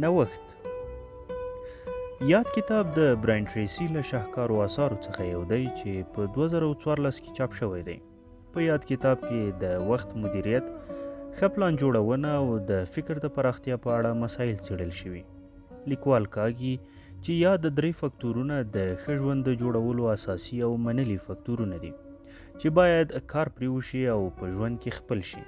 نوښت. یاد کتاب د براین ټریسي له شاهکارو اثارو څخه یو دی چې په 2014 کې چاپ شوی دی. په یاد کتاب کې د وخت مدیریت، ښه پلان جوړونه او د فکر د پراختیا په اړه مسایل څیړل شوي. لیکوال کاږي چې یاد د 3 فکتورونه د ښه ژوند د جوړولو اساسي او منلي فکتورونه دي چې باید کار پرې وشي او په ژوند کې خپل شي.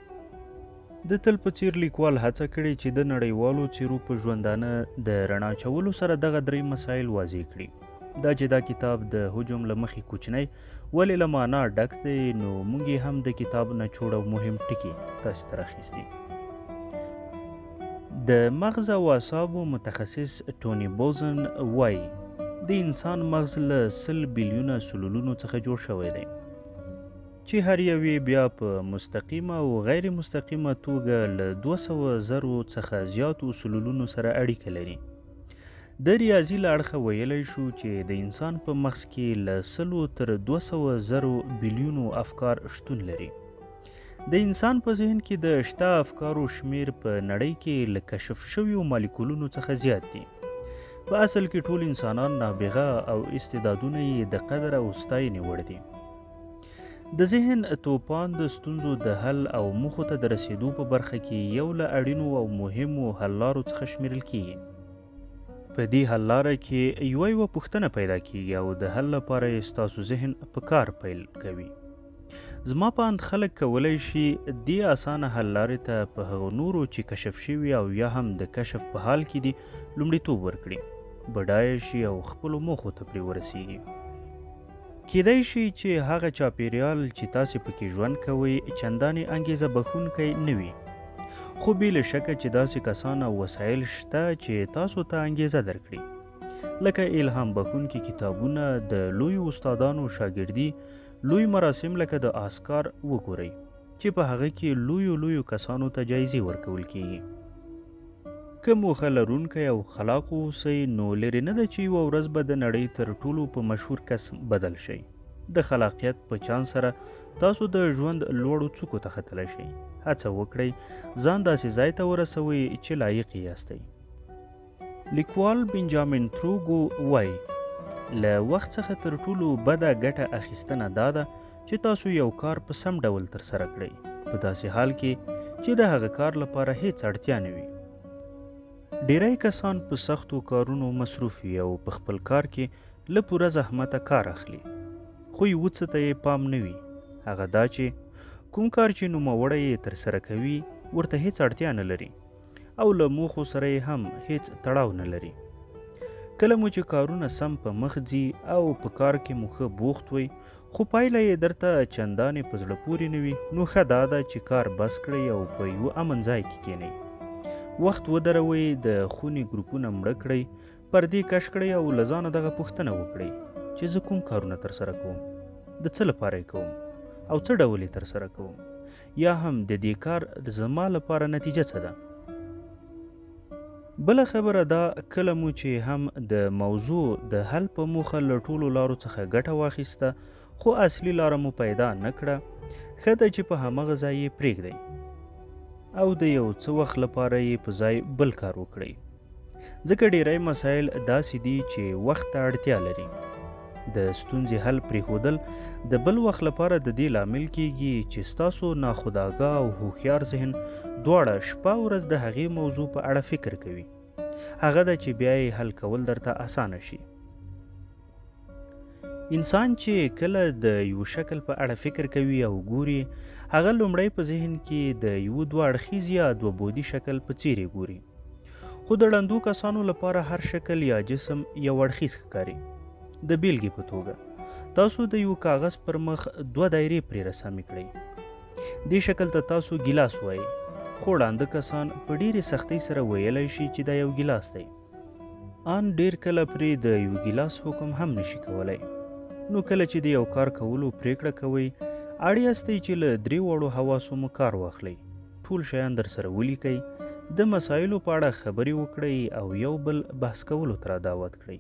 د تل په څیر لیکوال هڅه کړې چې د نړیوالو څیرو په ژوندانه د رڼا چولو سره دغه 3 مسایل واضح کړي. دا چې دا کتاب د حجم له مخې کوچنی ولې له معنا ډک دی، نو موږ هم د کتاب نچوړ او مهم ټکي تاسو ته راخیستي. د مغز او اعصابو متخصص ټوني بوزن وایي د انسان مغز له 100 بیلیونه سلولونو څخه جوړ شوی دی چې هر یو بیا په مستقیمه او غیر مستقیمه توګه له 200,000 څخه زیاتو سلولونو سره اړیکه لري. د ریاضي له اړخه ویلی شو چې د انسان په مغز کې له 100 تر 200,000 بیلیونو افکار شتون لري. د انسان په ذهن کې د شته افکارو شمیر په نړۍ کې له کشف شویو مالیکولونو څخه زیات دي. په اصل کې ټول انسانان نابغه او استعدادونه یې د قدر او ستاینې وړ دي. د ذهن توپان د ستونزو د حل او موخو ته د رسیدو په برخه کې یو له اړینو او مهمو حل لارو څخه شمیرل کیږي. په دې حل لاره کې یوه پوښتنه پیدا کیږي او د حل لپاره یې ستاسو ذهن په کار پیل کوي. زما په اند خلک کولی شي دې اسانه حل لارې ته په هغو نورو چې کشف شوي او یا هم د کشف په حال کې دي لومړیتوب ورکړي، بډایه شي او خپلو موخو ته پرې ورسیږي. کیدای شي چې هغه چاپیریال چې تاسې پکې ژوند کوئ چندانې انګیزه بښونکی نه وي، خو بې له شکه چې داسې کسان او وسایل شته چې تاسو ته انګیزه درکړي، لکه الهام بښونکي کتابونه، د لویو استادانو شاګردي، لوی مراسم لکه د آسکار وګورئ چې په هغه کې لویو کسانو ته جایزې ورکول کیږي. که موخه لرونکی او خلاق اوسئ نو لرې نه ده چې یوه ورځ به د نړۍ تر ټولو په مشهور کس بدل شئ. د خلاقیت په چانس سره تاسو د ژوند لوړو څوکو ته ختلی شئ. هڅه وکړئ ځان داسې ځای ته ورسوئ چې لایق یاستئ. لیکوال بنجامین تروګو وایي له وخت څخه تر ټولو بده ګټه اخیستنه دا ده چې تاسو یو کار په سم ډول ترسره کړئ، په داسې حال کې چې د هغه کار لپاره هیڅ اړتیا نه وي. ډیری کسان په سختو کارونو مصروف وي او په خپل کار کې له پوره زحمته کار اخلي، خو یوه څه ته یې پام نه وي، هغه دا چې کوم کار چې نوموړی یې ترسره کوي ورته هیڅ اړتیا نه لري او له موخو سره یې هم هیڅ تړاو نه لري. کله مو چې کارونه سم په مخ ځي او په کار کې مو ښه بوخت وئ خو پایله یې درته چندانې په زړه پورې نه وي، نو ښه دا ده چې کار بس کړئ او په یوه امن ځای کې کښېنئ. وخت ودروئ، د خونې ګروپونه مړه کړئ، پردې کش کړئ او له ځانه دغه پوښتنه وکړئ چې زه کوم کارونه ترسره کوم، د څه لپاره یې کوم او څه ډول یې ترسره کوم، یا هم د دې کار زما لپاره نتیجه څه ده. بله خبره دا کله مو چې هم د موضوع د حل په موخه له ټولو لارو څخه ګټه واخیسته خو اصلي لاره مو پیدا نه کړه، ښه ده چې په همغه ځای یې پرېږدئ او د یو څه وخت لپاره یې په ځای بل کار وکړئ، ځکه ډیری مسایل داسې دي چې وخت ته اړتیا لري. د ستونزې حل پرېښودل د بل وخت لپاره د دې لامل کیږي چې ستاسو ناخودآګاه او هوښیار ذهن دواړه شپه ورځ د هغې موضوع په اړه فکر کوي، هغه ده چې بیا یې حل کول درته اسانه شي. انسان چې کله د یو شکل په اړه فکر کوي او ګوري، هغه لومړی په ذهن کې د یو 2 اړخیز یا 2 بعدي شکل په څیر ګوري، خو د ړندو کسانو لپاره هر شکل یا جسم یو اړخیز ښکاري. د بیلګې په توګه تاسو د یو کاغذ پر مخ 2 دایرې پرې رسامې کړئ، دې شکل ته تاسو ګیلاس وایي، خو ړانده کسان په ډیرې سختۍ سره ویلی شي چې دا یو ګیلاس دی. ان ډیر کله پرې د یو ګیلاس حکم هم نشي کولی. نو کله چې د یو کار کولو پریکړه کوئ، اړ یاستئ چې له 3 وړو حواسو مو کار واخلئ، ټول شیان در سره ولیکئ، د مسایلو په اړه خبرې وکړئ او یو بل بحث کولو ته را دعوت کړئ.